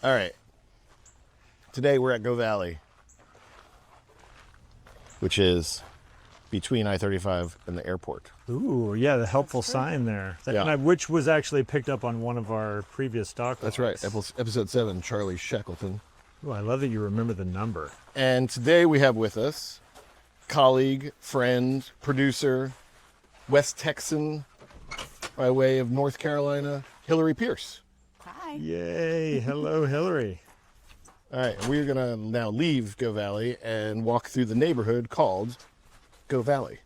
All right. Today we're at Govalle, which is between I-35 and the airport. Ooh, yeah, the helpful sign there. Yeah. Which was actually picked up on one of our previous doc That's walks. right. Episode 7, Charlie Shackleton. Ooh, I love that you remember the number. And today we have with us colleague, friend, producer, West Texan by way of North Carolina, Hillary Pierce. Hi. Yay, hello, Hillary. All right, we're going to now leave Govalle and walk through the neighborhood called Govalle.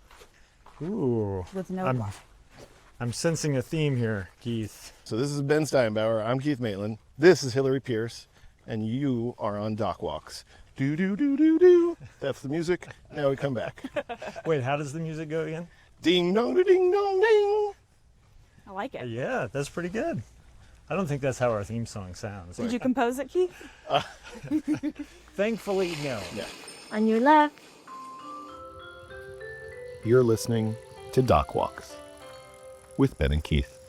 Ooh, With no I'm, bar. I'm sensing a theme here, Keith. So this is Ben Steinbauer. I'm Keith Maitland. This is Hillary Pierce, and you are on Doc Walks. Do do do do do. That's the music. Now we come back. Wait, how does the music go again? Ding dong ding dong ding. I like it. Yeah, that's pretty good. I don't think that's how our theme song sounds. Did you compose it, Keith? Thankfully, no. Yeah. On your left. You're listening to Doc Walks with Ben and Keith.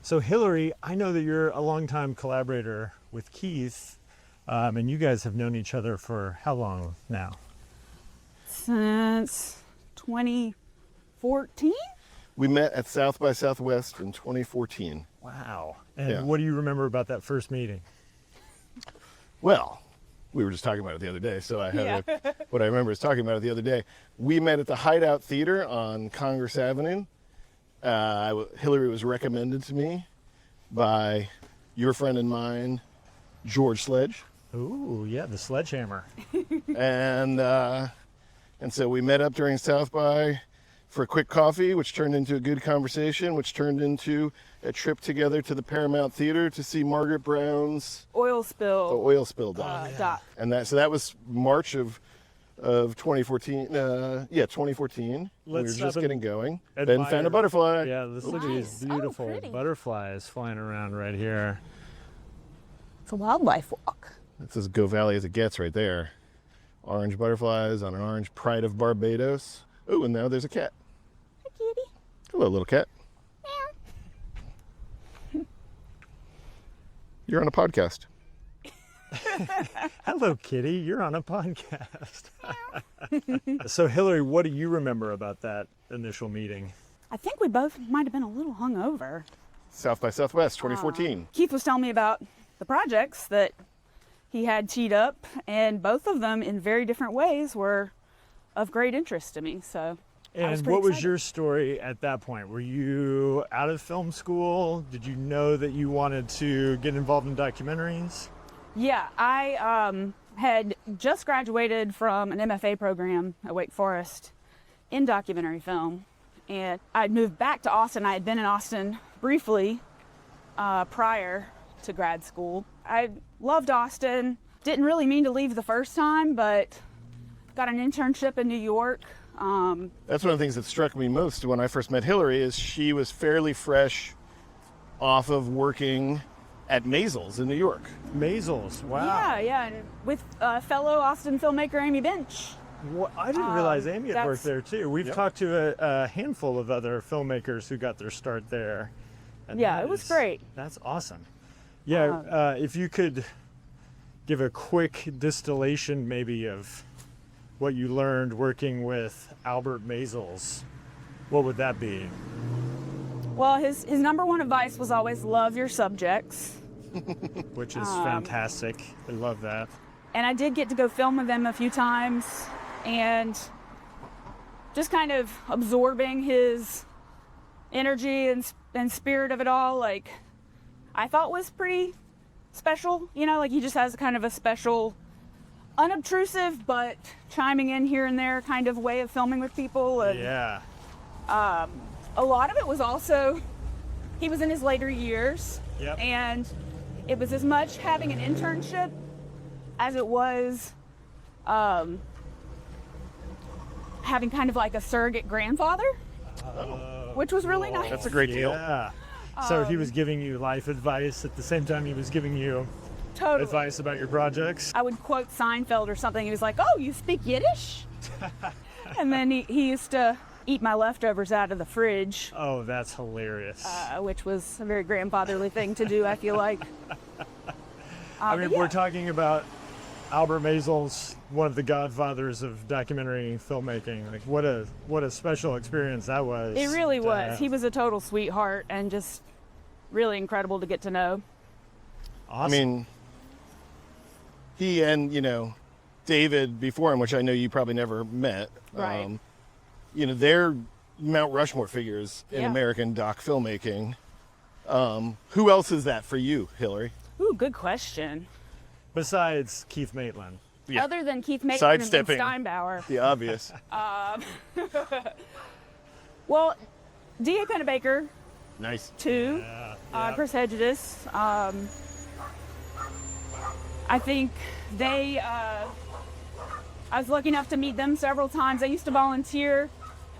So Hillary, I know that you're a longtime collaborator with Keith, and you guys have known each other for how long now? Since 2014? We met at South by Southwest in 2014. Wow. And Yeah. what do you remember about that first meeting? Well, we were just talking about it the other day, so I had what I remember is talking about it the other day. We met at the Hideout Theater on Congress Avenue. Hillary was recommended to me by your friend and mine, George Sledge. Ooh, yeah, the sledgehammer. And so we met up during South by for a quick coffee, which turned into a good conversation, which turned into a trip together to the Paramount Theater to see Margaret Brown's Oil The spill. Oil Spill doc. Doc. And that was March of 2014. 2014. We were Let's just stop getting going. and Ben found a admire- butterfly. Yeah, this looks Nice. Oh, beautiful. pretty. Butterflies flying around right here. It's a wildlife walk. That's as Govalle as it gets right there. Orange butterflies on an orange Pride of Barbados. Oh, and now there's a cat. Hi, kitty. Hello, little cat. You're on a podcast. Hello, kitty. You're on a podcast. So, Hillary, what do you remember about that initial meeting? I think we both might have been a little hungover. South by Southwest 2014. Keith was telling me about the projects that he had teed up, and both of them in very different ways were of great interest to me. So I was And pretty what was excited. your story at that point? Were you out of film school? Did you know that you wanted to get involved in documentaries? Yeah, I had just graduated from an MFA program at Wake Forest in documentary film, and I'd moved back to Austin. I had been in Austin briefly prior to grad school. I loved Austin. Didn't really mean to leave the first time, but got an internship in New York. That's one of the things that struck me most when I first met Hillary is she was fairly fresh off of working at Maysles in New York. Maysles, wow. Yeah, and with fellow Austin filmmaker Amy Bench. Well, I didn't realize Amy had worked there too. We've Yep. talked to a handful of other filmmakers who got their start there. And Yeah, that it was is- great. That's awesome. Yeah, if you could give a quick distillation maybe of what you learned working with Albert Maysles, what would that be? Well, his number one advice was always love your subjects. Which is fantastic. I love that. And I did get to go film with him a few times, and just kind of absorbing his energy and spirit of it all, like, I thought was pretty special. You know, like he just has kind of a special, unobtrusive, but chiming in here and there kind of way of filming with people. And Yeah. a lot of it was also, he was in his later years. Yep. And it was as much having an internship as it was having kind of like a surrogate grandfather, which was really nice. That's a great deal. Yeah. So he was giving you life advice at the same time he was giving you Totally. advice about your projects. I would quote Seinfeld or something. He was like, "Oh, you speak Yiddish?" And then he used to eat my leftovers out of the fridge, Oh, that's hilarious. which was a very grandfatherly thing to do, I feel like. I mean, but yeah. we're talking about Albert Maysles, one of the godfathers of documentary filmmaking. Like, what a special experience that was. It really to was. have. He was a total sweetheart and just really incredible to get to know. Awesome. I mean, he and, David before him, which I know you probably never met. Right. They're Mount Rushmore figures in Yeah. American doc filmmaking. Who else is that for you, Hillary? Ooh, good question. Besides Keith Maitland. Yeah. Other than Keith Maitland and Sidestepping. Steinbauer. The obvious. Well, D.A. Pennebaker, Nice. too. Yeah. Preceded. I think they, I was lucky enough to meet them several times. I used to volunteer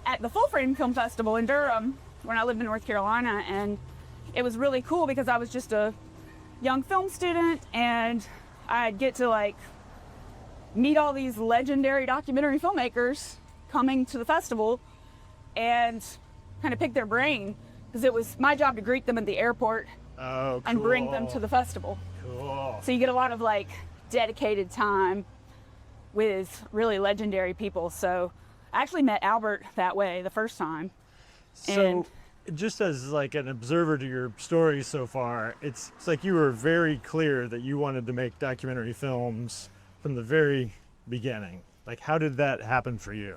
at the Full Frame Film Festival in Durham when I lived in North Carolina, and it was really cool because I was just a young film student, and I'd get to meet all these legendary documentary filmmakers coming to the festival and kind of pick their brain, because it was my job to greet them at the airport Oh, cool. and bring them to the festival. Cool. So you get a lot of dedicated time with really legendary people. So I actually met Albert that way the first time. So, just as an observer to your story so far, it's like you were very clear that you wanted to make documentary films from the very beginning. Like, how did that happen for you?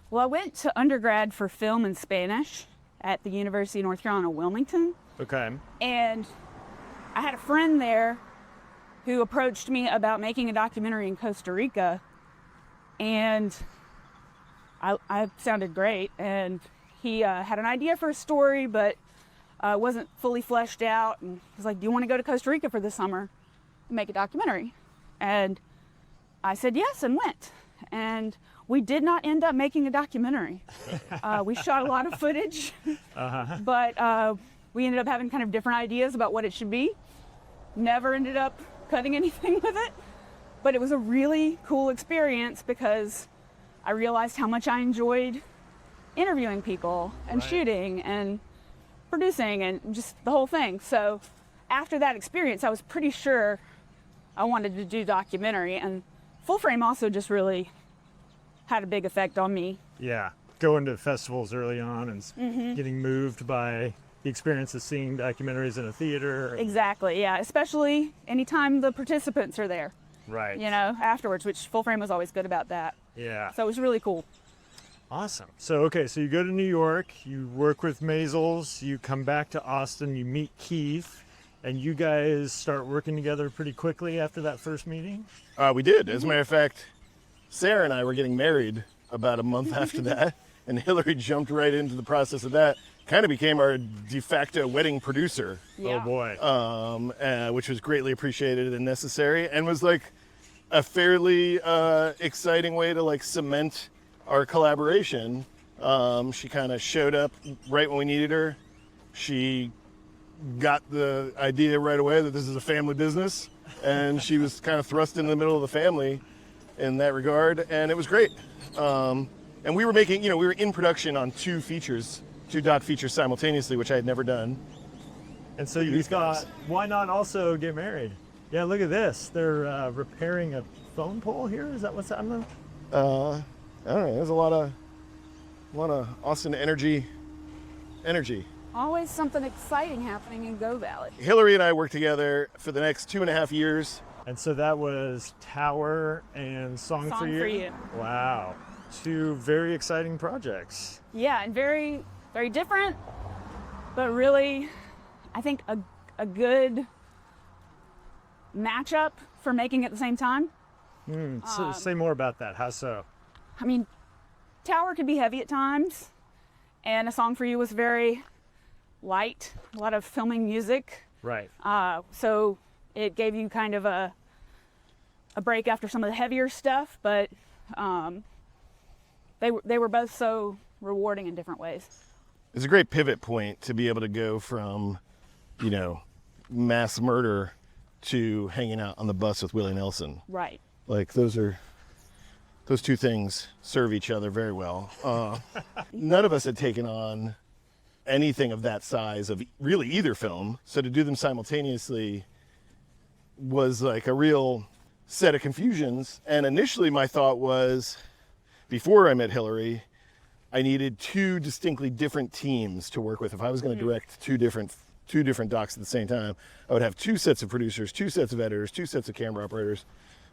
Well, I went to undergrad for film and Spanish at the University of North Carolina, Wilmington. Okay. And I had a friend there who approached me about making a documentary in Costa Rica. And I sounded great. And he had an idea for a story, but wasn't fully fleshed out. And he was like, "Do you want to go to Costa Rica for the summer and make a documentary?" And I said yes and went. And we did not end up making a documentary. We shot a lot of footage, but we ended up having kind of different ideas about what it should be. Never ended up cutting anything with it, but it was a really cool experience because I realized how much I enjoyed interviewing people and Right. shooting and producing and just the whole thing. So after that experience, I was pretty sure I wanted to do documentary, and Full Frame also just really had a big effect on me. Yeah. Going to festivals early on and getting moved by the experience of seeing documentaries in a theater. Exactly, yeah, especially anytime the participants are there, Right. afterwards, which Full Frame was always good about that. Yeah. So it was really cool. Awesome. So, so you go to New York, you work with Maysles, you come back to Austin, you meet Keith, and you guys start working together pretty quickly after that first meeting? We did. As a matter of fact, Sarah and I were getting married about a month after that, and Hillary jumped right into the process of that. Kind of became our de facto wedding producer, Yeah. Oh boy. which was greatly appreciated and necessary, and was a fairly exciting way to cement our collaboration. She kind of showed up right when we needed her. She got the idea right away that this is a family business, and she was kind of thrust in the middle of the family in that regard, and it was great. And we were making, we were in production on two doc features simultaneously, which I had never done. And so you thought, why not also get married? Yeah, look at this. They're repairing a phone pole here. Is that what's happening? I don't know. There's a lot of Austin energy. Always something exciting happening in Govalle. Hillary and I worked together for the next 2.5 years. And so that was Tower and Song for You. Wow. Two very exciting projects. Yeah, and very, very different, but really, I think a good matchup for making at the same time. So say more about that. How so? I mean, Tower could be heavy at times, and A Song for You was very light, a lot of filming music. Right. So it gave you kind of a break after some of the heavier stuff, but they were both so rewarding in different ways. It's a great pivot point to be able to go from, mass murder to hanging out on the bus with Willie Nelson. Right. Those are those two things serve each other very well. None of us had taken on anything of that size of really either film, so to do them simultaneously was like a real set of confusions. And initially my thought was, before I met Hillary, I needed two distinctly different teams to work with. If I was going to direct two different docs at the same time, I would have two sets of producers, two sets of editors, two sets of camera operators,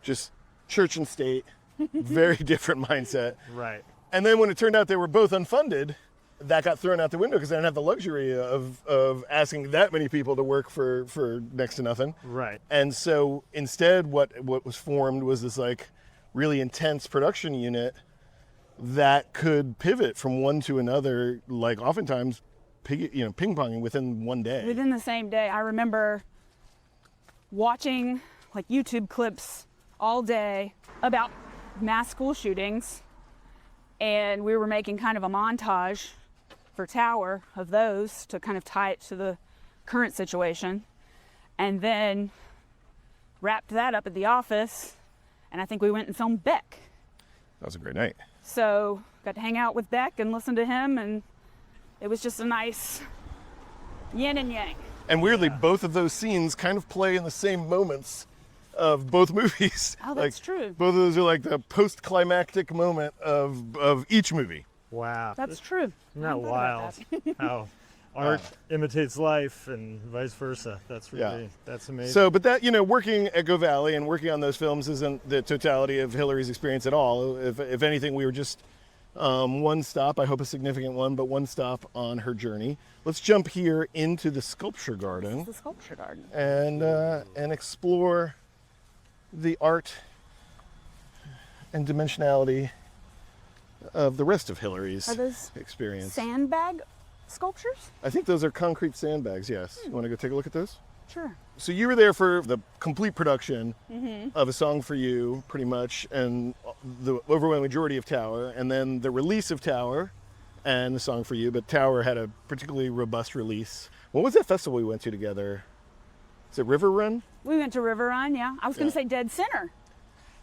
just church and state, very different mindset. Right. And then when it turned out they were both unfunded, that got thrown out the window because I didn't have the luxury of asking that many people to work for next to nothing. Right. And so instead what was formed was this like really intense production unit that could pivot from one to another, like oftentimes ping-ponging within one day. Within the same day. I remember watching like YouTube clips all day about mass school shootings, and we were making kind of a montage for Tower of those to kind of tie it to the current situation, and then wrapped that up at the office, and I think we went and filmed Beck. That was a great night. So got to hang out with Beck and listen to him, and it was just a nice yin and yang. And weirdly, both of those scenes kind of play in the same moments of both movies. Oh, that's true. Both of those are like the post-climactic moment of each movie. Wow. That's true. Isn't that I hadn't thought wild? about that. How art imitates life and vice versa. That's really, that's amazing. So, but that, working at Govalle and working on those films isn't the totality of Hillary's experience at all. If anything, we were just one stop, I hope a significant one, but one stop on her journey. Let's jump here into the sculpture garden. The sculpture garden. And explore the art and dimensionality of the rest of Hillary's Are those experience. sandbag sculptures? I think those are concrete sandbags, yes. You want to go take a look at those? Sure. So you were there for the complete production of A Song for You, pretty much, and the overwhelming majority of Tower, and then the release of Tower and A Song for You, but Tower had a particularly robust release. What was that festival we went to together? Is it River Run? We went to River Run, yeah. I was going to say Dead Center.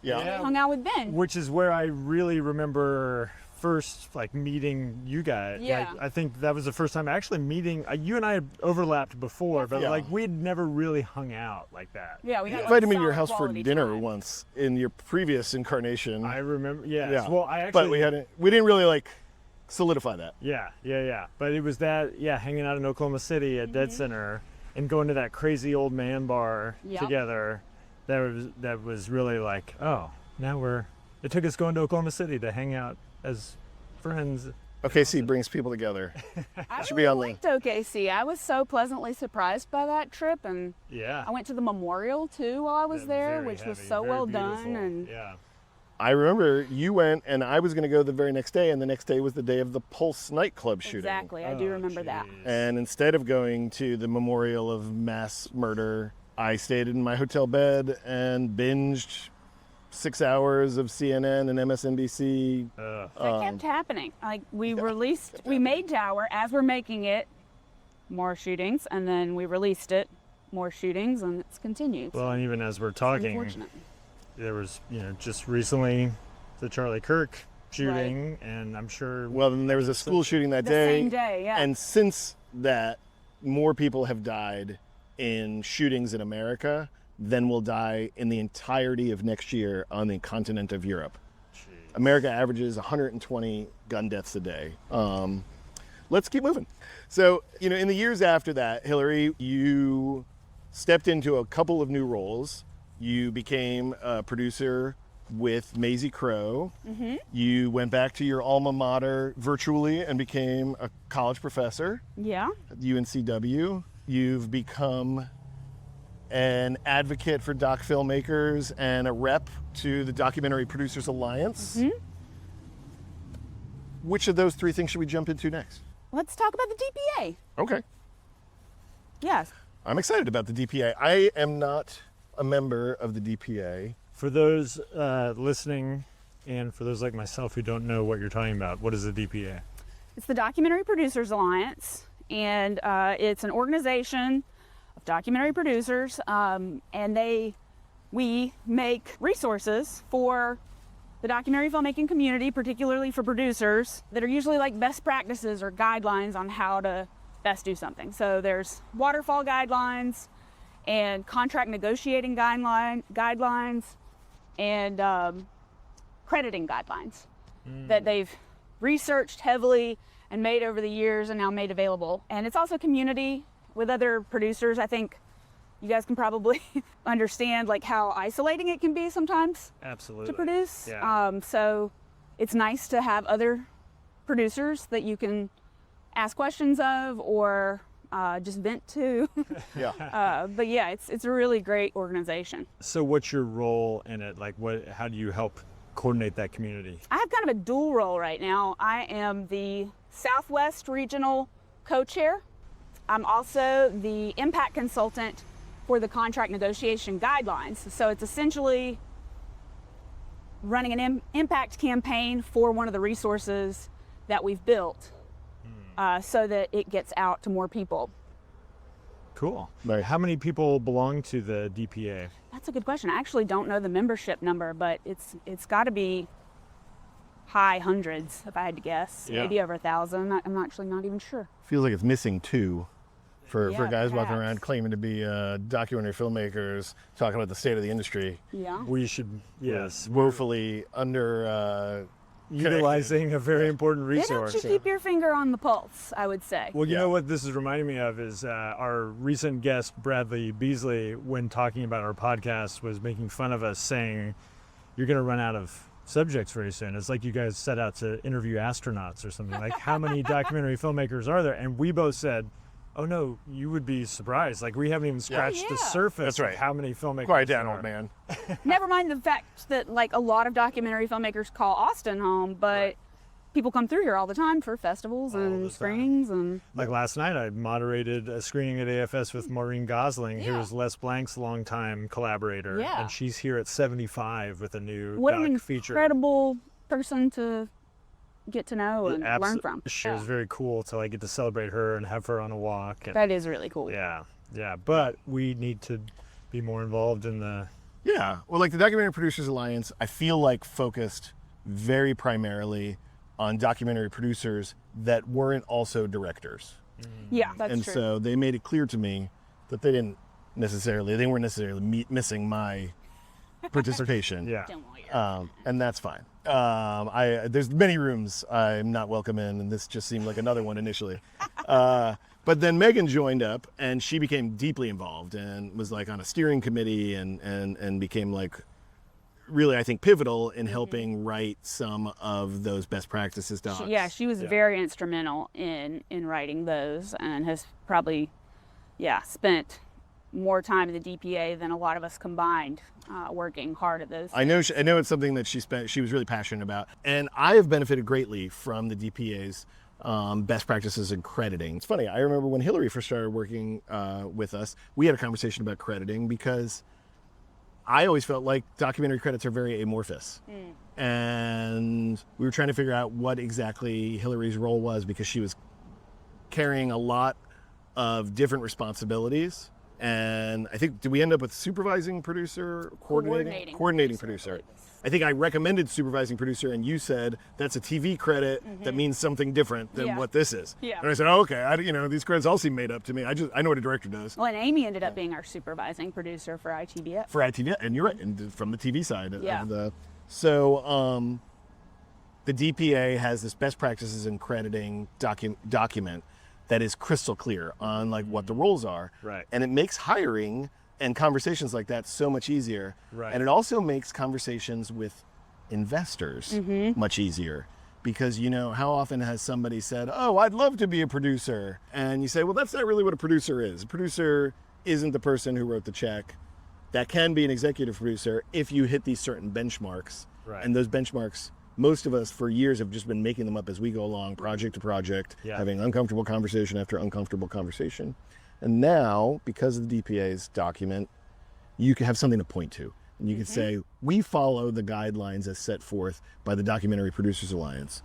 Yeah. We hung out with Ben. Which is where I really remember first like meeting you guys. Yeah. I think that was the first time actually meeting. You and I had overlapped before, but Yeah. like we had never really hung out like that. Yeah, we You had invited me to solid your house for quality dinner time. once in your previous incarnation. I remember. Yes. Yeah. Well, I actually. But we didn't really like solidify that. Yeah. But it was that. Yeah, hanging out in Oklahoma City at Dead Center and going to that crazy old man bar Yep. together. That was really like, oh, now we're. It took us going to Oklahoma City to hang out as friends. OKC brings people together. I Should be on liked OKC. I was so pleasantly surprised by that trip, and Yeah. I went to the memorial too while I was there, Very which was heavy, so very well beautiful. done. And Yeah. I remember you went, and I was going to go the very next day, and the next day was the day of the Pulse nightclub shooting. exactly, I do remember that. And instead of going to the memorial of mass murder, I stayed in my hotel bed and binged 6 hours of CNN and MSNBC. That kept happening. Like we made Tower as we're making it, more shootings, and then we released it, more shootings, and it's continued. Well, and even as we're talking, Unfortunate. there was, just recently the Charlie Kirk shooting, and I'm sure. Well, then there was a school shooting that The day. same day, yeah. And since that, more people have died in shootings in America than will die in the entirety of next year on the continent of Europe. Jeez. America averages 120 gun deaths a day. Let's keep moving. So, in the years after that, Hillary, you stepped into a couple of new roles. You became a producer with Maisie Crow. You went back to your alma mater virtually and became a college professor Yeah. at UNCW. You've become an advocate for doc filmmakers and a rep to the Documentary Producers Alliance. Which of those three things should we jump into next? Let's talk about the DPA. Okay. Yes. I'm excited about the DPA. I am not a member of the DPA. For those listening, and for those like myself who don't know what you're talking about, what is the DPA? It's the Documentary Producers Alliance, and it's an organization of documentary producers, and we make resources for the documentary filmmaking community, particularly for producers, that are usually like best practices or guidelines on how to best do something. So there's waterfall guidelines and contract negotiating guidelines and crediting guidelines that they've researched heavily and made over the years and now made available. And it's also community with other producers. I think you guys can probably understand like how isolating it can be sometimes. Absolutely. To produce. Yeah. So it's nice to have other producers that you can ask questions of or just vent to. Yeah. But yeah, it's a really great organization. So what's your role in it? Like how do you help coordinate that community? I have kind of a dual role right now. I am the Southwest Regional Co-Chair. I'm also the impact consultant for the contract negotiation guidelines. So it's essentially running an impact campaign for one of the resources that we've built so that it gets out to more people. Cool. Right. How many people belong to the DPA? That's a good question. I actually don't know the membership number, but it's got to be high hundreds, if I had to guess. Yeah. Maybe over 1,000. I'm actually not even sure. Feels like it's missing two for Yeah, guys walking perhaps. around claiming to be documentary filmmakers, talking about the state of the industry, Yeah. We should, yes, woefully under. utilizing a very important It helps resource. you keep your finger on the pulse, I would say. Well, you Yeah. know what this is reminding me of is our recent guest, Bradley Beasley, when talking about our podcast, was making fun of us saying, you're going to run out of subjects very soon. It's like you guys set out to interview astronauts or something. Like, how many documentary filmmakers are there? And we both said, oh no, you would be surprised. Like, we haven't even scratched the Yeah. surface That's right. of how many filmmakers Quiet down, there old man. Never mind the fact that like a lot of documentary filmmakers call Austin home, but Right. people come through here all the time for festivals All the and time. screenings and Like last night, I moderated a screening at AFS with Maureen Gosling, who Yeah. is Les Blank's longtime collaborator. Yeah. And she's here at 75 with a new what an doc feature. incredible person to get to know and learn from. She Yeah. was very cool to like get to celebrate her and have her on a walk. And, That is really cool. yeah. But we need to be more involved in the. Yeah. Well, like the Documentary Producers Alliance, I feel like focused very primarily on documentary producers that weren't also directors. Yeah, that's And true. so they made it clear to me that they weren't necessarily missing my participation. Yeah. Don't want your- And that's fine. There's many rooms I'm not welcome in, and this just seemed like another one initially. But then Megan joined up, and she became deeply involved and was like on a steering committee and became like really, I think, pivotal in helping write some of those best practices docs. she was very instrumental in writing those and has probably spent more time in the DPA than a lot of us combined working hard at those. I know it's something that she was really passionate about, and I have benefited greatly from the DPA's best practices in crediting. It's funny, I remember when Hillary first started working with us, we had a conversation about crediting because I always felt like documentary credits are very amorphous. And we were trying to figure out what exactly Hillary's role was because she was carrying a lot of different responsibilities. And I think, did we end up with supervising producer, coordinating producer? I think I recommended supervising producer, and you said that's a TV credit that means something different than what this is. Yeah. And I said, oh, okay, these credits all seem made up to me. I know what a director does. Well, and Amy ended up being our supervising producer for ITBF. For ITV, and you're right, and from the TV side. Yeah. The DPA has this best practices in crediting document that is crystal clear on like what the roles are. Right. And it makes hiring and conversations like that so much easier. Right. And it also makes conversations with investors much easier. Because, how often has somebody said, oh, I'd love to be a producer. And you say, well, that's not really what a producer is. A producer isn't the person who wrote the check. That can be an executive producer if you hit these certain benchmarks. Right. And those benchmarks, most of us for years have just been making them up as we go along, project to project, having uncomfortable conversation after uncomfortable conversation. And now, because of the DPA's document, you can have something to point to. And you can say, we follow the guidelines as set forth by the Documentary Producers Alliance.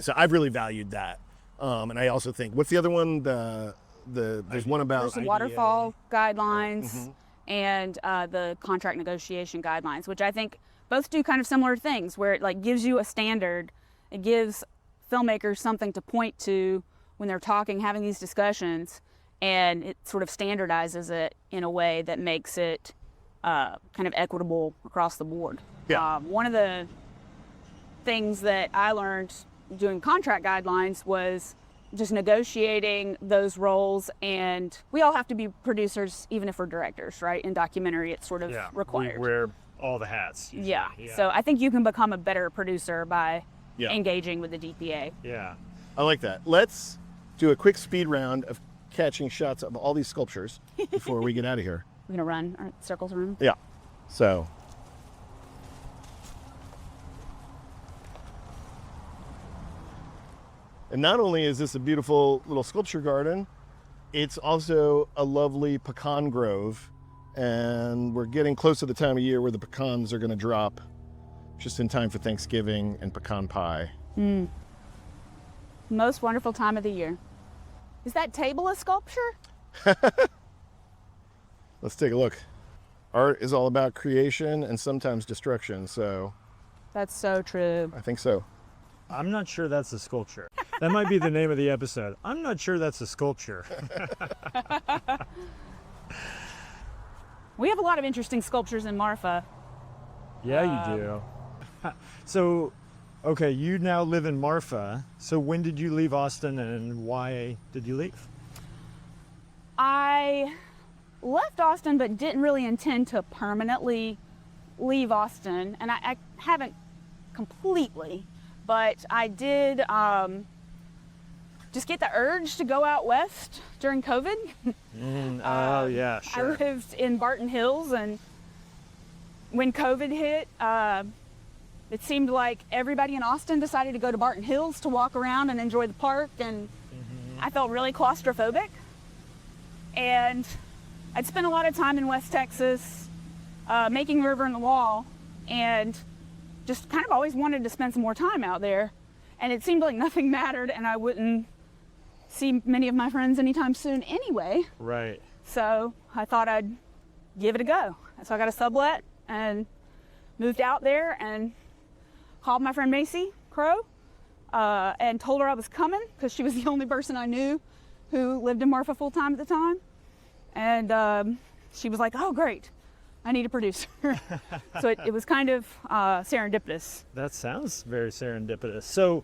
So I've really valued that. And I also think, what's the other one? There's one about There's the waterfall guidelines and the contract negotiation guidelines, which I think both do kind of similar things where it like gives you a standard. It gives filmmakers something to point to when they're talking, having these discussions, and it sort of standardizes it in a way that makes it kind of equitable across the board. Yeah. One of the things that I learned doing contract guidelines was just negotiating those roles, and we all have to be producers even if we're directors, right? In documentary it's sort of required. We wear all the hats usually. Yeah. So I think you can become a better producer by Yeah. engaging with the DPA. Yeah. I like that. Let's do a quick speed round of catching shots of all these sculptures before we get out of here. We're gonna run our circles around. Yeah. So. And not only is this a beautiful little sculpture garden, it's also a lovely pecan grove. And we're getting close to the time of year where the pecans are going to drop just in time for Thanksgiving and pecan pie. Most wonderful time of the year. Is that table a sculpture? Let's take a look. Art is all about creation and sometimes destruction, so That's so true. I think so. I'm not sure that's a sculpture. That might be the name of the episode. I'm not sure that's a sculpture. We have a lot of interesting sculptures in Marfa. Yeah, you do. So, okay, you now live in Marfa. So when did you leave Austin and why did you leave? I left Austin but didn't really intend to permanently leave Austin, and I haven't completely, but I did just get the urge to go out west during COVID. Oh, yeah, sure. I lived in Barton Hills, and when COVID hit, it seemed like everybody in Austin decided to go to Barton Hills to walk around and enjoy the park, and I felt really claustrophobic. And I'd spent a lot of time in West Texas making the River and the Wall, and just kind of always wanted to spend some more time out there. And it seemed like nothing mattered, and I wouldn't see many of my friends anytime soon anyway. Right. So I thought I'd give it a go. So I got a sublet and moved out there and called my friend Maisie Crow and told her I was coming because she was the only person I knew who lived in Marfa full time at the time. And she was like, oh, great, I need a producer. So it was kind of serendipitous. That sounds very serendipitous. So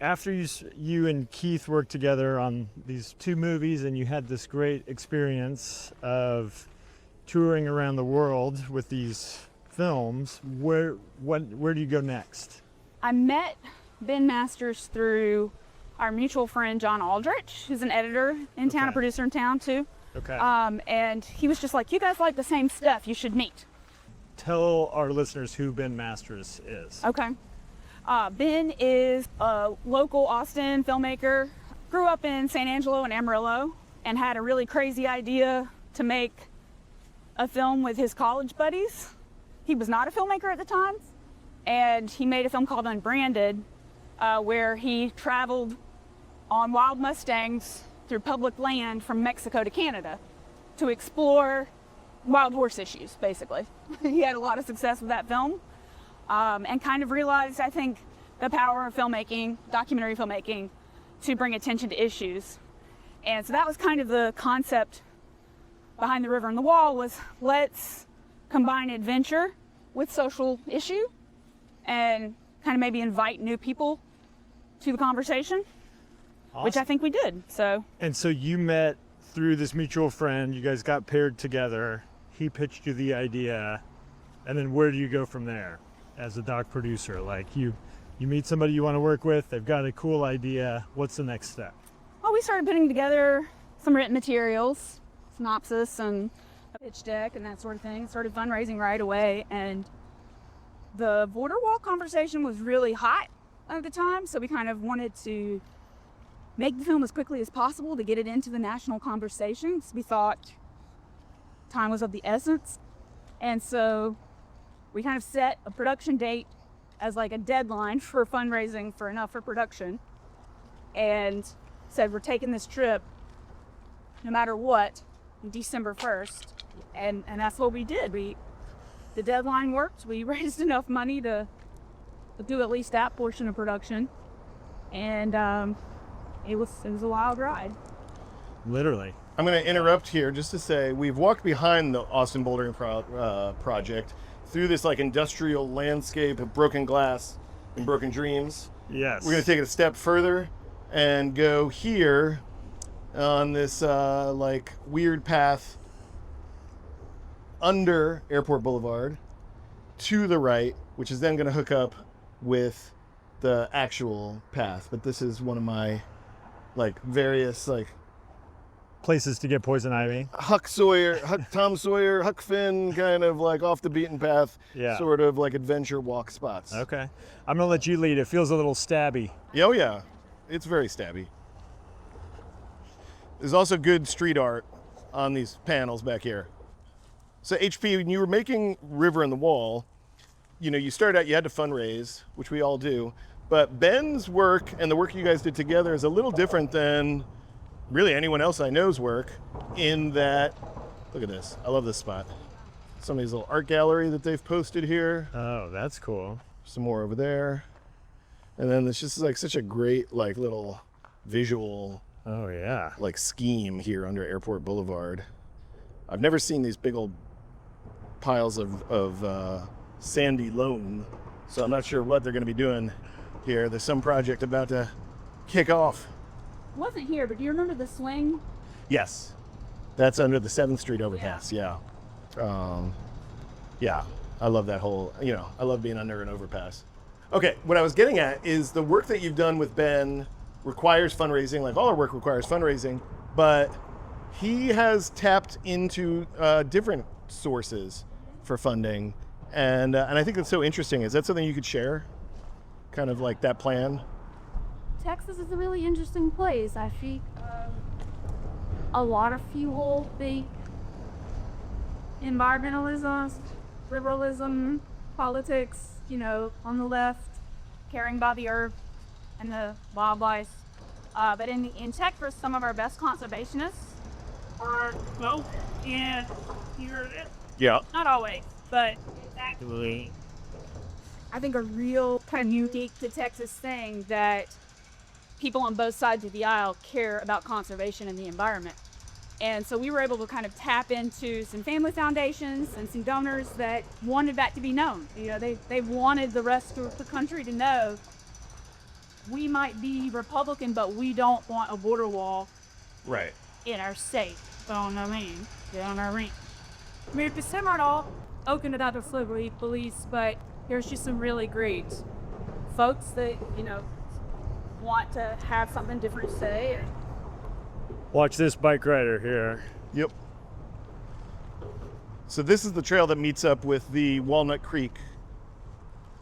after you and Keith worked together on these two movies and you had this great experience of touring around the world with these films, where do you go next? I met Ben Masters through our mutual friend John Aldrich, who's an editor in town, a producer in town too. Okay. And he was just like, you guys like the same stuff, you should meet. Tell our listeners who Ben Masters is. Okay. Ben is a local Austin filmmaker, grew up in San Angelo and Amarillo, and had a really crazy idea to make a film with his college buddies. He was not a filmmaker at the time, and he made a film called Unbranded, where he traveled on wild Mustangs through public land from Mexico to Canada to explore wild horse issues, basically. He had a lot of success with that film, and kind of realized, I think, the power of filmmaking, documentary filmmaking, to bring attention to issues. And so that was kind of the concept behind The River and the Wall, was let's combine adventure with social issue and kind of maybe invite new people to the conversation. Awesome. Which I think we did. And so you met through this mutual friend, you guys got paired together, he pitched you the idea, and then where do you go from there as a doc producer? Like you meet somebody you want to work with, they've got a cool idea, what's the next step? Well, we started putting together some written materials, synopsis and a pitch deck and that sort of thing. Started fundraising right away, and the border wall conversation was really hot at the time, so we kind of wanted to make the film as quickly as possible to get it into the national conversations. We thought time was of the essence, and so we kind of set a production date as like a deadline for fundraising for enough for production, and said we're taking this trip no matter what, December 1st, and that's what we did. The the deadline worked. We raised enough money to do at least that portion of production, and it was a wild ride. Literally. I'm going to interrupt here just to say we've walked behind the Austin Bouldering project through this like industrial landscape of broken glass and broken dreams. Yes. We're going to take it a step further and go here on this like weird path under Airport Boulevard to the right, which is then going to hook up with the actual path. But this is one of my like various like places to get poison ivy. Tom Sawyer, Huck Finn, kind of like off the beaten path, Yeah. sort of like adventure walk spots. Okay. I'm going to let you lead. It feels a little stabby. Yeah, oh yeah, it's very stabby. There's also good street art on these panels back here. So HP, when you were making River in the Wall, you know, you started out, you had to fundraise, which we all do, but Ben's work and the work you guys did together is a little different than really anyone else I know's work, in that, look at this, I love this spot. Somebody's little art gallery that they've posted here. Oh, that's cool. Some more over there. And then it's just like such a great like little visual Oh, yeah. like scheme here under Airport Boulevard. I've never seen these big old piles of sandy loam, so I'm not sure what they're going to be doing here. There's some project about to kick off. Wasn't here, but do you remember the swing? Yes, that's under the 7th Street overpass. Yeah. Yeah, I love that whole, you know, I love being under an overpass. Okay, what I was getting at is the work that you've done with Ben requires fundraising, like all our work requires fundraising, but he has tapped into different sources for funding, and I think that's so interesting. Is that something you could share? Kind of like that plan? Texas is a really interesting place. I think a lot of people think environmentalism, liberalism, politics, you know, on the left, Caring about the earth and the wildlife. But in Texas, some of our best conservationists are both in here. Yeah. Not always, but it's actually, I think, a real kind of unique to Texas thing that people on both sides of the aisle care about conservation and the environment. And so we were able to kind of tap into some family foundations and some donors that wanted that to be known. You know, they wanted the rest of the country to know we might be Republican, but we don't want a border wall Right. in our state. You know what I mean? Get on our ring. I mean, if some aren't all open to that slavery police, but there's just some really great folks that, you know, want to have something different to say. And Watch this bike rider here. Yep. So this is the trail that meets up with the Walnut Creek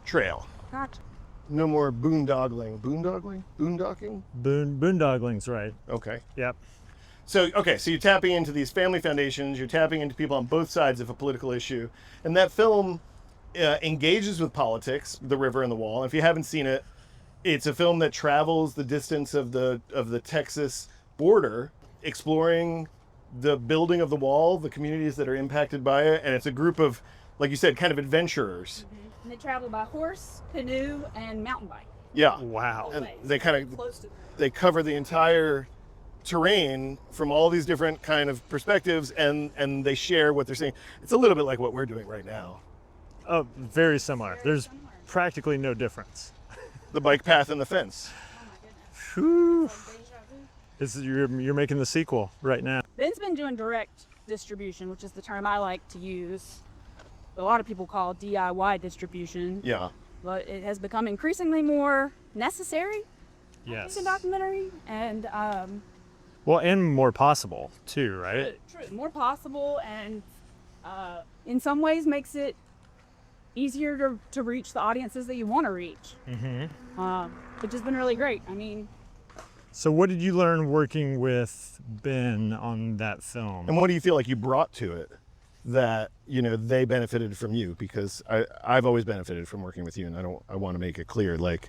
Trail. gotcha. No more boondoggling. Boondocking? Boondoggling's right. Okay. Yep. So, okay, so you're tapping into these family foundations, you're tapping into people on both sides of a political issue, and that film engages with politics, The River and the Wall. If you haven't seen it, it's a film that travels the distance of the Texas border, exploring the building of the wall, the communities that are impacted by it, and it's a group of, like you said, kind of adventurers. And they travel by horse, canoe, and mountain bike. Yeah. Wow. And they kind of, Close to they cover the entire terrain from all these different kind of perspectives, and they share what they're seeing. It's a little bit like what we're doing right now. Oh, very similar. There's practically no difference. The bike path and the fence. Whew. You're making the sequel right now. Ben's been doing direct distribution, which is the term I like to use. A lot of people call DIY distribution, Yeah. but it has become increasingly more necessary Yes. in documentary, and Well, and more possible too, right? more possible, and in some ways makes it easier to reach the audiences that you want to reach. Which has been really great. I mean, So what did you learn working with Ben on that film? And what do you feel like you brought to it that, you know, they benefited from you? Because I've always benefited from working with you, and I want to make it clear, like,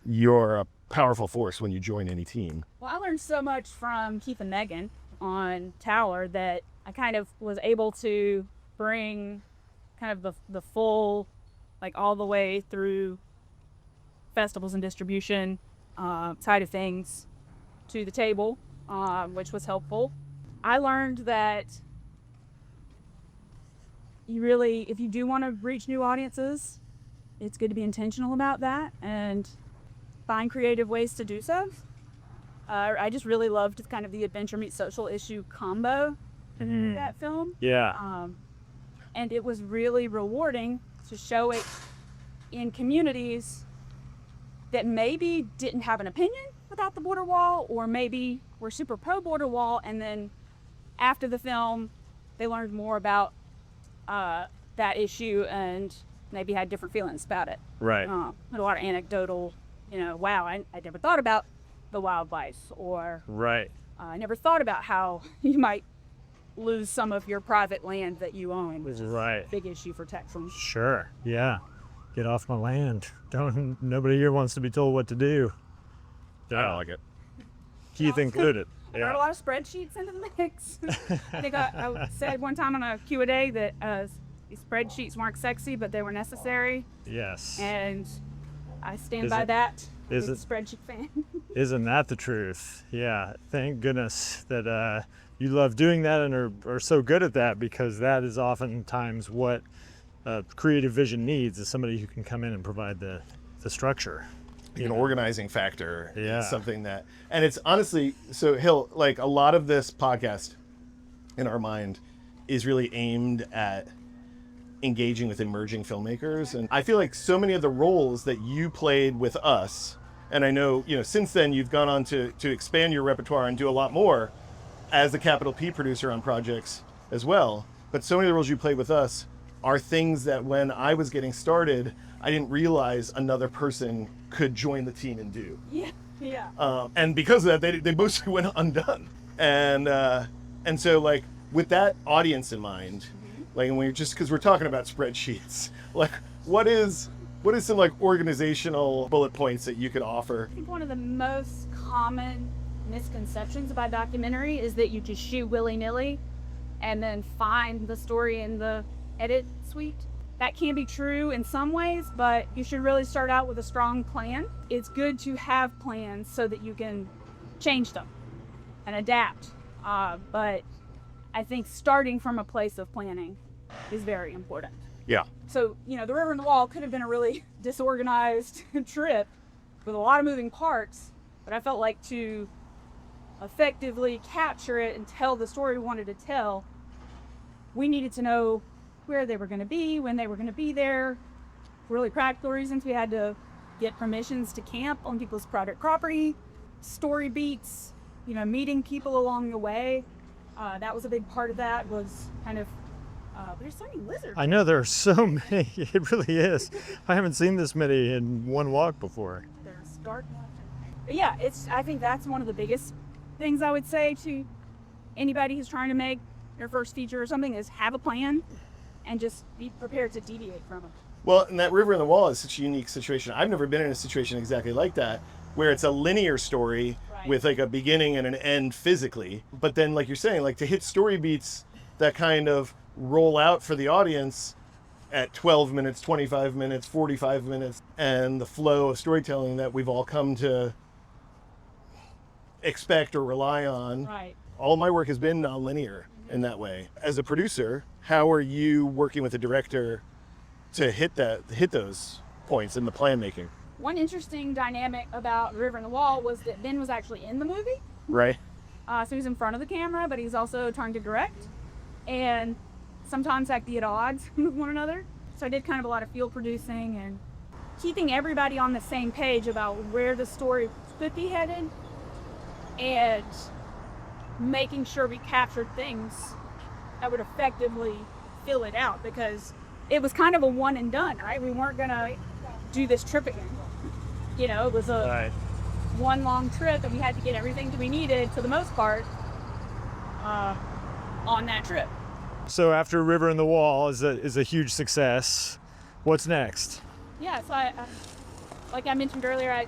you're a powerful force when you join any team. well, I learned so much from Keith and Megan on Tower that I kind of was able to bring kind of the full, like all the way through festivals and distribution side of things to the table, which was helpful. I learned that you really, if you do want to reach new audiences, it's good to be intentional about that and find creative ways to do so. I just really loved kind of the adventure meets social issue combo in that film. Yeah. And it was really rewarding to show it in communities that maybe didn't have an opinion about the border wall, or maybe were super pro border wall, and then after the film they learned more about that issue and maybe had different feelings about it. Right. Had a lot of anecdotal, wow, I never thought about the wildlife, or Right. I never thought about how you might lose some of your private land that you own, which is Right. a big issue for Texans. Sure. Yeah. Get off my land. Nobody here wants to be told what to do. I don't like it. Keith included. I brought a lot of spreadsheets into the mix. I think I said one time on a Q&A that these spreadsheets weren't sexy, but they were necessary, Yes. and I stand Is by it- that. is Big it- spreadsheet fan? Isn't that the truth? Yeah. Thank goodness that you love doing that and are so good at that, because that is oftentimes what creative vision needs, is somebody who can come in and provide the structure. An organizing factor Yeah. is something that, and it's honestly, so Hill, like a lot of this podcast in our mind is really aimed at engaging with emerging filmmakers. And I feel like so many of the roles that you played with us, and I know, since then you've gone on to expand your repertoire and do a lot more as a capital P producer on projects as well. But so many of the roles you played with us are things that when I was getting started, I didn't realize another person could join the team and do. Yeah. And because of that, they mostly went undone. And so, like, with that audience in mind, like, and because we're talking about spreadsheets, like, what is some like organizational bullet points that you could offer? I think one of the most common misconceptions about documentary is that you just shoot willy-nilly and then find the story in the edit suite. That can be true in some ways, but you should really start out with a strong plan. It's good to have plans so that you can change them and adapt. But I think starting from a place of planning is very important. Yeah. So, the River and the Wall could have been a really disorganized trip with a lot of moving parts, but I felt like to effectively capture it and tell the story we wanted to tell, we needed to know where they were going to be, when they were going to be there. For really practical reasons, we had to get permissions to camp on people's private property, story beats, meeting people along the way. That was a big part of that, was kind of, there's so many lizards. I know there are so many. It really is. I haven't seen this many in one walk before. There's dark. But yeah, I think that's one of the biggest things I would say to anybody who's trying to make their first feature or something, is have a plan and just be prepared to deviate from it. Well, and that River and the Wall is such a unique situation. I've never been in a situation exactly like that, where it's a linear story with like a beginning and an end physically. But then, like you're saying, like to hit story beats that kind of roll out for the audience at 12 minutes, 25 minutes, 45 minutes, and the flow of storytelling that we've all come to expect or rely on. Right. All my work has been non-linear in that way. As a producer, how are you working with the director to hit those points in the plan making? One interesting dynamic about River and the Wall was that Ben was actually in the movie. Right. So he was in front of the camera, but he's also trying to direct. And sometimes that be at odds with one another. So I did kind of a lot of field producing and keeping everybody on the same page about where the story could be headed, and making sure we captured things that would effectively fill it out, because it was kind of a one and done, right? We weren't gonna do this trip again. It was a one long trip, and we had to get everything that we needed, for the most part, on that trip. So after River and the Wall is a huge success, what's next? Yeah, so I like I mentioned earlier, I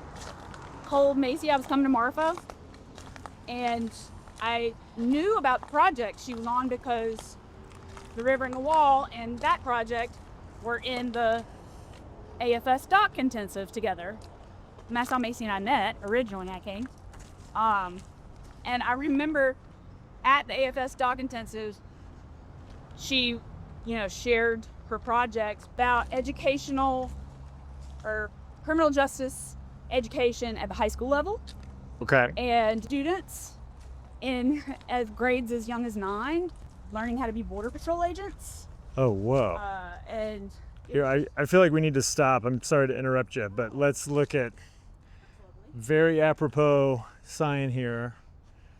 told Maisie I was coming to Marfa, and I knew about the project she was on because the river and the wall, and that project were in the AFS doc intensive together. And that's how Maisie and I met originally when I came. And I remember at the AFS doc intensives, she, shared her project about educational or criminal justice education at the high school level. Okay. And students in as grades as young as 9 learning how to be border patrol agents. Oh, whoa. And Here, I feel like we need to stop. I'm sorry to interrupt you, but let's look at very apropos sign here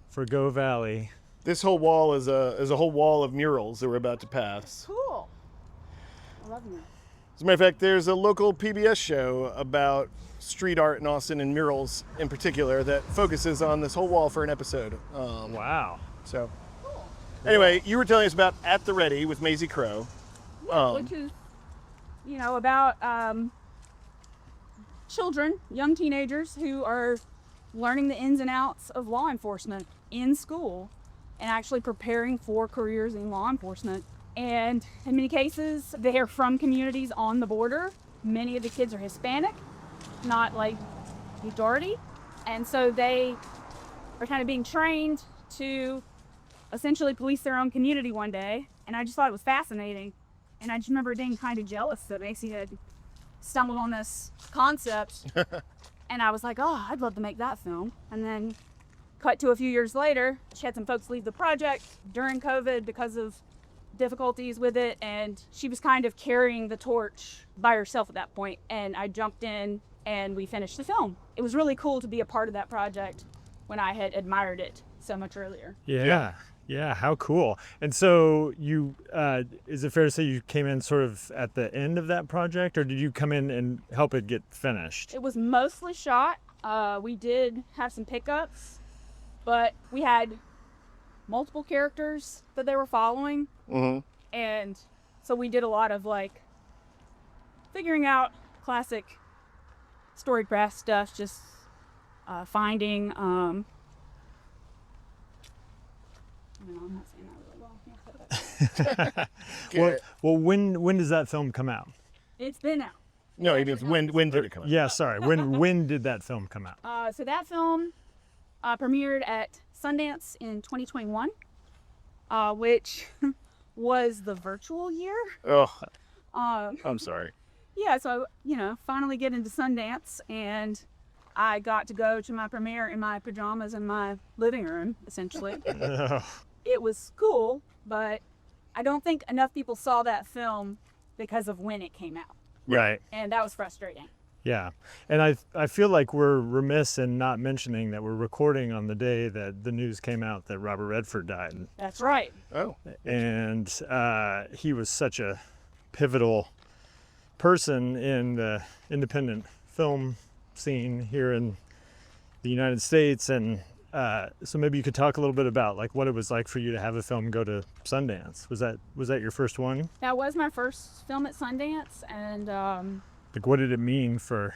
for Govalle. This whole wall is a whole wall of murals that we're about to pass. cool. I love them. As a matter of fact, there's a local PBS show about street art in Austin and murals in particular that focuses on this whole wall for an episode. Wow. So, anyway, you were telling us about At the Ready with Maisie Crow. Which is, about children, young teenagers who are learning the ins and outs of law enforcement in school and actually preparing for careers in law enforcement. And in many cases, they are from communities on the border. Many of the kids are Hispanic, not like majority. And so they are kind of being trained to essentially police their own community one day. And I just thought it was fascinating. And I just remember being kind of jealous that Maisie had stumbled on this concept. And I was like, oh, I'd love to make that film. And then cut to a few years later, she had some folks leave the project during COVID because of difficulties with it. And she was kind of carrying the torch by herself at that point. And I jumped in and we finished the film. It was really cool to be a part of that project when I had admired it so much earlier. Yeah, how cool. And so you, is it fair to say you came in sort of at the end of that project, or did you come in and help it get finished? It was mostly shot. We did have some pickups, but we had multiple characters that they were following. Mm-hmm. And so we did a lot of figuring out classic storycraft stuff, just finding, I'm not saying that really well. Well, when does that film come out? It's been out. No, he means when did it come out? Yeah, sorry. When did that film come out? So that film premiered at Sundance in 2021, which was the virtual year. Oh, I'm sorry. Yeah, so, finally get into Sundance, and I got to go to my premiere in my pajamas in my living room, essentially. It was cool, but I don't think enough people saw that film because of when it came out. Right. And that was frustrating. Yeah. And I feel like we're remiss in not mentioning that we're recording on the day that the news came out that Robert Redford died. That's right. Oh. And he was such a pivotal person in the independent film scene here in the United States. And so maybe you could talk a little bit about what it was like for you to have a film go to Sundance. Was that your first one? That was my first film at Sundance, and what did it mean for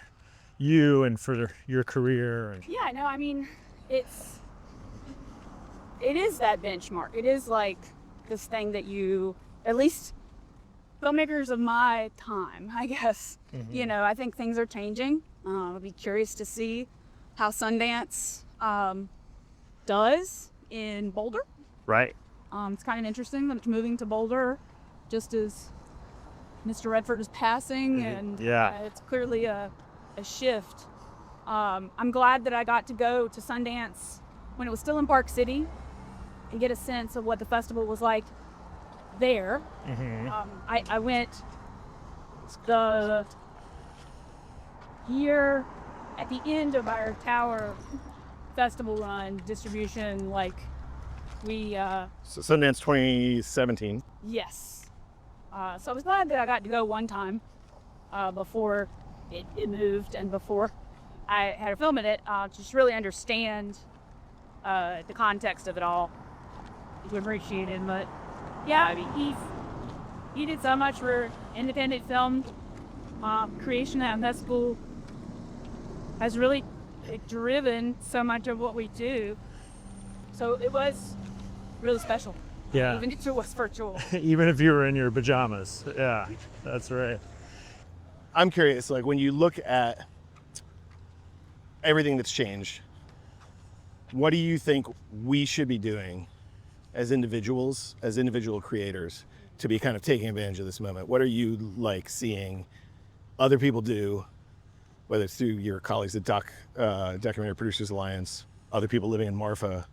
you and for your career? Yeah, no, I mean, it is that benchmark. It is this thing that at least filmmakers of my time, I guess, I think things are changing. I'll be curious to see how Sundance does in Boulder. Right. It's kind of interesting that it's moving to Boulder just as Mr. Redford is passing, and it's clearly a shift. I'm glad that I got to go to Sundance when it was still in Park City and get a sense of what the festival was like there. Mm-hmm. I went the year at the end of our Tower festival run distribution, So Sundance 2017. yes. So I was glad that I got to go one time before it moved and before I had to film in it, just really understand the context of it all. To appreciate it, but yeah, I mean, he did so much for independent film creation at festival. Has really driven so much of what we do. So it was really special. Yeah. even if it was virtual. Even if you were in your pajamas. Yeah, that's right. I'm curious, like when you look at everything that's changed, what do you think we should be doing as individuals, as individual creators, to be kind of taking advantage of this moment? What are you like seeing other people do, whether it's through your colleagues at Documentary Producers Alliance, other people living in Marfa?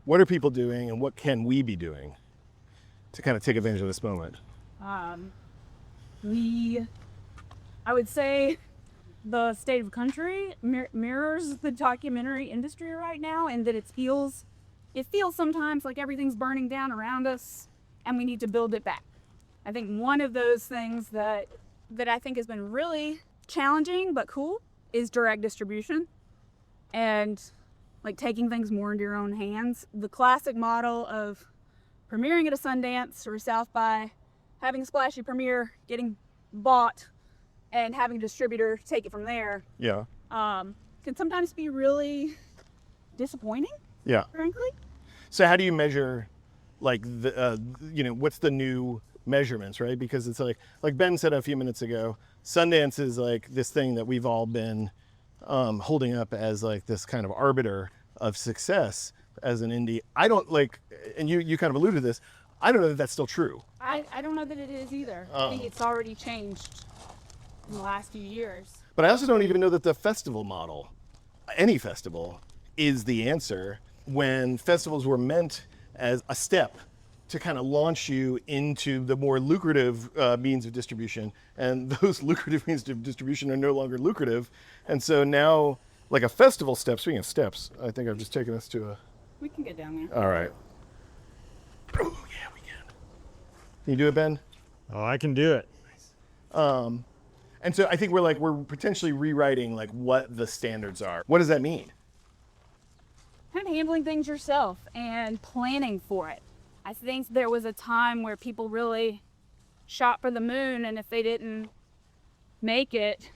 What are people doing, and what can we be doing to kind of take advantage of this moment? I would say the state of the country mirrors the documentary industry right now, and that it feels sometimes like everything's burning down around us and we need to build it back. I think one of those things that I think has been really challenging but cool is direct distribution and like taking things more into your own hands. The classic model of premiering at a Sundance or a South by, having a splashy premiere, getting bought, and having a distributor take it from there. Yeah. Can sometimes be really disappointing. Yeah. Frankly. So how do you measure, like, what's the new measurements, right? Because it's like Ben said a few minutes ago, Sundance is like this thing that we've all been holding up as like this kind of arbiter of success as an indie. I don't like, and you kind of alluded to this, I don't know that that's still true. I don't know that it is either. I think it's already changed in the last few years. But I also don't even know that the festival model, any festival, is the answer, when festivals were meant as a step to kind of launch you into the more lucrative means of distribution. And those lucrative means of distribution are no longer lucrative. And so now, like a festival step, speaking of steps, I think I've just taken us to a... We can get down there. All right. Oh, yeah, we can. Can you do it, Ben? Oh, I can do it. And so I think we're potentially rewriting like what the standards are. What does that mean? Kind of handling things yourself and planning for it. I think there was a time where people really shot for the moon, and if they didn't make it,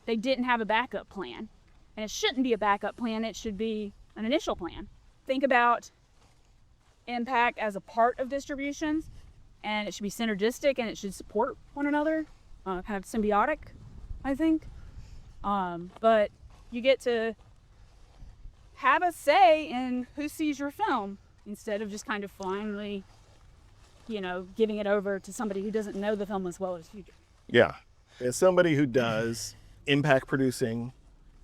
they didn't have a backup plan. And it shouldn't be a backup plan, it should be an initial plan. Think about impact as a part of distributions, and it should be synergistic and it should support one another, kind of symbiotic, I think. But you get to have a say in who sees your film instead of just kind of blindly, giving it over to somebody who doesn't know the film as well as you do. Yeah. As somebody who does impact producing,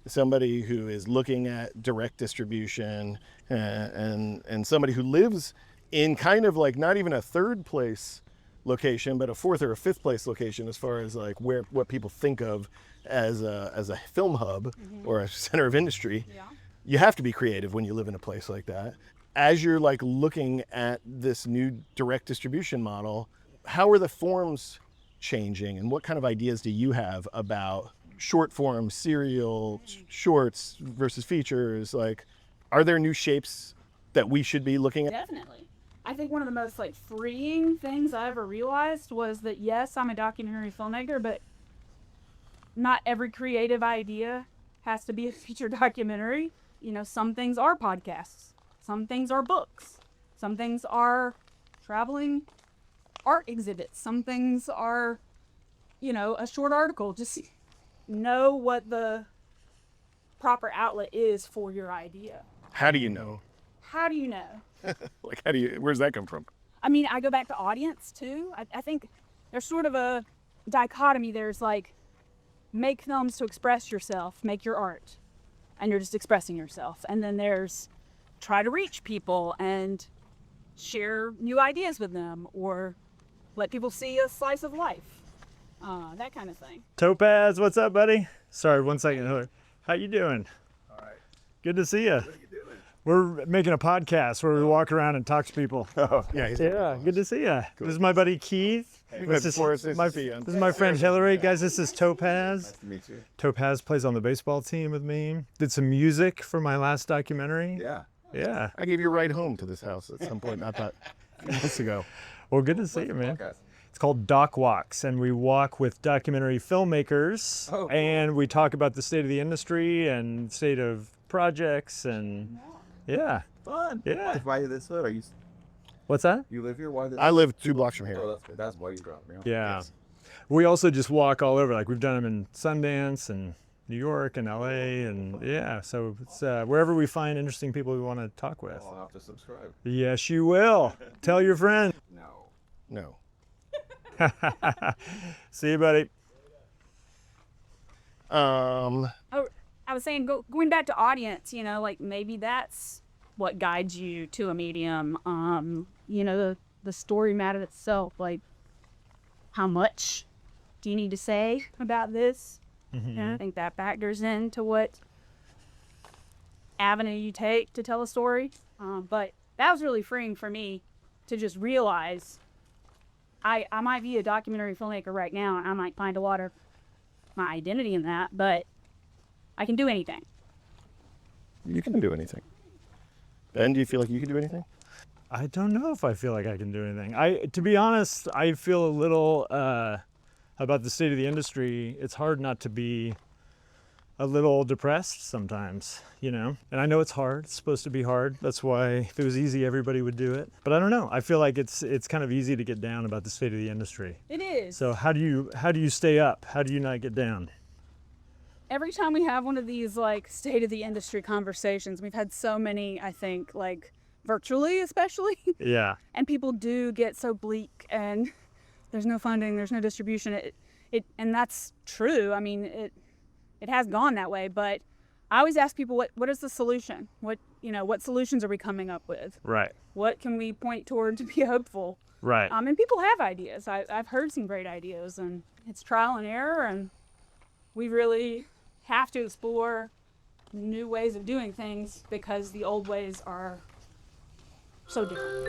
somebody who is looking at direct distribution, and somebody who lives in kind of like not even a third place location, but a fourth or a fifth place location as far as like what people think of as a film hub or a center of industry. Yeah. You have to be creative when you live in a place like that. As you're like looking at this new direct distribution model, how are the forms changing, and what kind of ideas do you have about short form, serial, shorts versus features? Like, are there new shapes that we should be looking at? Definitely. I think one of the most freeing things I ever realized was that yes, I'm a documentary filmmaker, but not every creative idea has to be a feature documentary. Some things are podcasts, some things are books, some things are traveling art exhibits, some things are, a short article. Just know what the proper outlet is for your idea. How do you know? How do you know? Like, where's that come from? I mean, I go back to audience too. I think there's sort of a dichotomy. There's like, make films to express yourself, make your art, and you're just expressing yourself. And then there's try to reach people and share new ideas with them, or let people see a slice of life, that kind of thing. Topaz, what's up, buddy? Sorry, 1 second. How you doing? All right. Good to see you. What are you doing? We're making a podcast where we walk around and talk to people. Oh, yeah. Yeah, good to see you. Cool. This is my buddy Keith. This is my friend Hillary. Guys, this is Topaz. Nice to meet you. Topaz plays on the baseball team with me. Did some music for my last documentary. Yeah. Yeah. I gave you a ride home to this house at some point, not that months ago. Well, good to see you, man. Podcast? It's called Doc Walks, and we walk with documentary filmmakers, cool. and we talk about the state of the industry and state of projects, and yeah. Fun. Yeah. If I this hood, are you? What's that? You live here? Why? I live 2 blocks from here. Oh, that's why you drive. Yeah. Yes. We also just walk all over. Like we've done them in Sundance and New York and LA, and yeah. So it's wherever we find interesting people we want to talk with. I'll have to subscribe. Yes, you will. Tell your friend. No. No. See you, buddy. Oh, I was saying, going back to audience, you know, like maybe that's what guides you to a medium. You know, the story matter itself. Like, how much do you need to say about this? Mm-hmm. And I think that factors into what avenue you take to tell a story. But that was really freeing for me to just realize I might be a documentary filmmaker right now, and I might find a lot of my identity in that, but I can do anything. You can do anything. Ben, do you feel like you can do anything? I don't know if I feel like I can do anything. To be honest, I feel a little about the state of the industry. It's hard not to be a little depressed sometimes, you know? And I know it's hard. It's supposed to be hard. That's why if it was easy, everybody would do it. But I don't know. I feel like it's kind of easy to get down about the state of the industry. It is. So how do you stay up? How do you not get down? Every time we have one of these like state of the industry conversations, we've had so many, I think, like virtually especially. Yeah. And people do get so bleak, and there's no funding, there's no distribution. And that's true. I mean, it has gone that way, but I always ask people, what is the solution? What solutions are we coming up with? Right. What can we point toward to be hopeful? Right. And people have ideas. I've heard some great ideas, and it's trial and error, and we really have to explore new ways of doing things because the old ways are so different.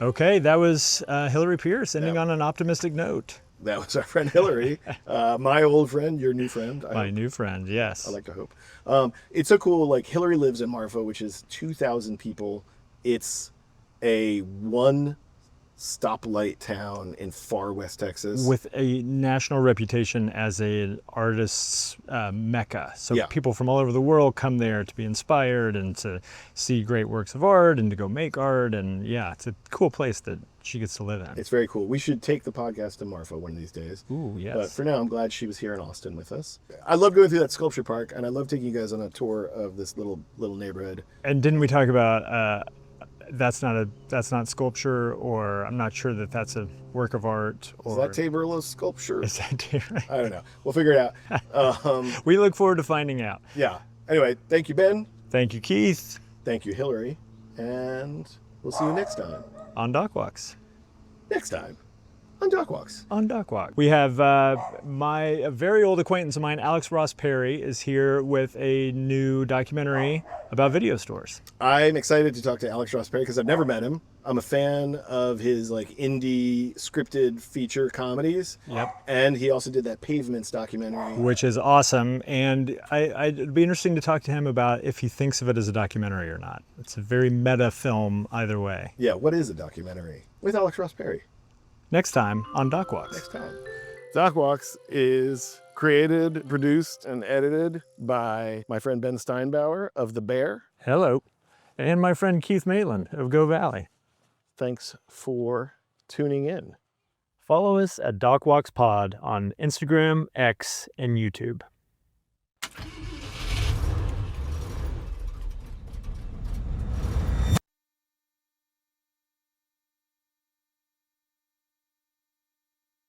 Okay, that was Hillary Pierce ending on an optimistic note. That was our friend Hillary, my old friend, your new friend. My new friend, yes. I like to hope. It's so cool. Like Hillary lives in Marfa, which is 2,000 people. It's a one stoplight town in far west Texas. With a national reputation as an artist's mecca. So Yeah. people from all over the world come there to be inspired and to see great works of art and to go make art. And yeah, it's a cool place that she gets to live in. It's very cool. We should take the podcast to Marfa one of these days. Ooh, yes. But for now, I'm glad she was here in Austin with us. I love going through that sculpture park, and I love taking you guys on a tour of this little neighborhood. And didn't we talk about that's not sculpture, or I'm not sure that that's a work of art, or Is that table a sculpture? is that I don't know. We'll figure it out. We look forward to finding out. Yeah. Anyway, thank you, Ben. Thank you, Keith. Thank you, Hillary. And we'll see you next time. On Dock Walks. Next time on Dock Walks. On Dock Walk. We have a very old acquaintance of mine, Alex Ross Perry, is here with a new documentary about video stores. I'm excited to talk to Alex Ross Perry because I've never met him. I'm a fan of his like indie scripted feature comedies. Yep. And he also did that Pavements documentary. Which is awesome. And it'd be interesting to talk to him about if he thinks of it as a documentary or not. It's a very meta film either way. Yeah, what is a documentary? With Alex Ross Perry. Next time on Dock Walks. Next time. Dock Walks is created, produced, and edited by my friend Ben Steinbauer of The Bear. Hello. And my friend Keith Maitland of Govalle. Thanks for tuning in. Follow us at Dock Walks Pod on Instagram, X, and YouTube.